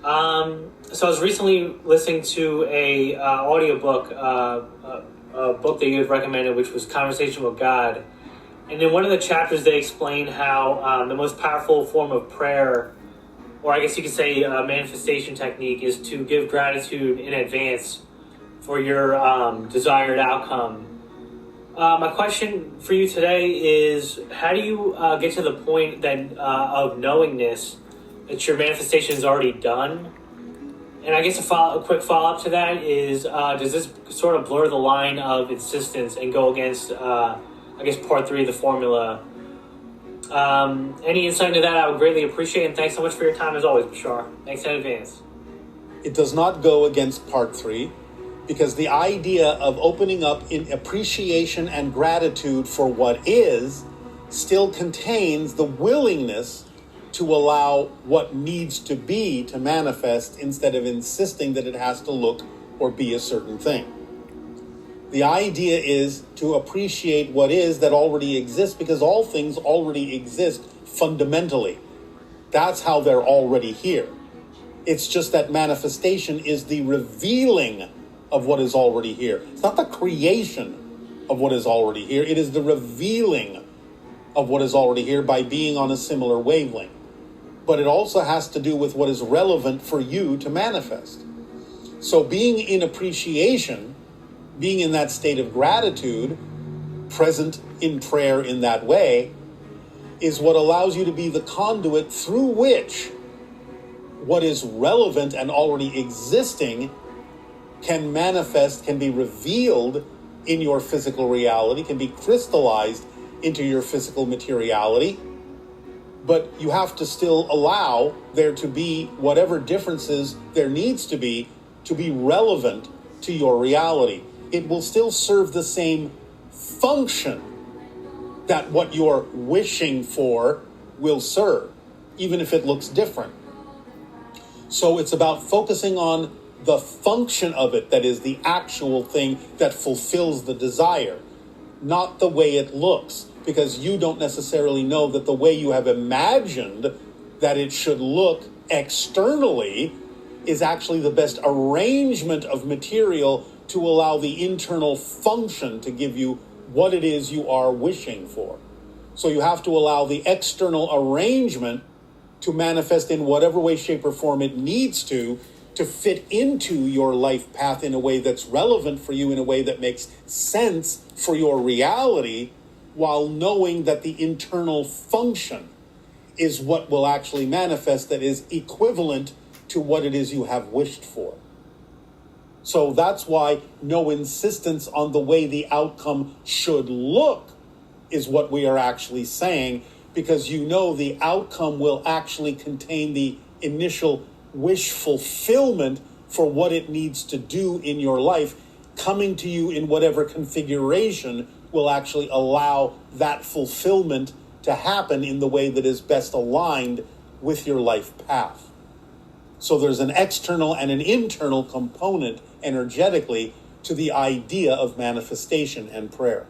So I was recently listening to a audiobook, a book that you had recommended, which was Conversation with God. And in one of the chapters, they explain how the most powerful form of prayer, or I guess you could say manifestation technique, is to give gratitude in advance for your desired outcome. My question for you today is, how do you get to the point that of knowingness that your manifestation is already done? And I guess a quick follow-up to that is, does this sort of blur the line of insistence and go against, I guess, part 3 of the formula? Any insight into that I would greatly appreciate, and thanks so much for your time as always, Bashar. Thanks in advance. It does not go against part 3, because the idea of opening up in appreciation and gratitude for what is still contains the willingness to allow what needs to be to manifest instead of insisting that it has to look or be a certain thing. The idea is to appreciate what is that already exists, because all things already exist fundamentally. That's how they're already here. It's just that manifestation is the revealing of what is already here. It's not the creation of what is already here. It is the revealing of what is already here by being on a similar wavelength. But it also has to do with what is relevant for you to manifest. So being in appreciation, being in that state of gratitude, present in prayer in that way, is what allows you to be the conduit through which what is relevant and already existing can manifest, can be revealed in your physical reality, can be crystallized into your physical materiality. But you have to still allow there to be whatever differences there needs to be relevant to your reality. It will still serve the same function that what you're wishing for will serve, even if it looks different. So it's about focusing on the function of it, that is the actual thing that fulfills the desire, not the way it looks, because you don't necessarily know that the way you have imagined that it should look externally is actually the best arrangement of material to allow the internal function to give you what it is you are wishing for. So you have to allow the external arrangement to manifest in whatever way, shape, or form it needs to fit into your life path in a way that's relevant for you, in a way that makes sense for your reality, while knowing that the internal function is what will actually manifest, that is equivalent to what it is you have wished for. So that's why no insistence on the way the outcome should look is what we are actually saying, because you know the outcome will actually contain the initial wish fulfillment for what it needs to do in your life, coming to you in whatever configuration will actually allow that fulfillment to happen in the way that is best aligned with your life path. So there's an external and an internal component energetically to the idea of manifestation and prayer.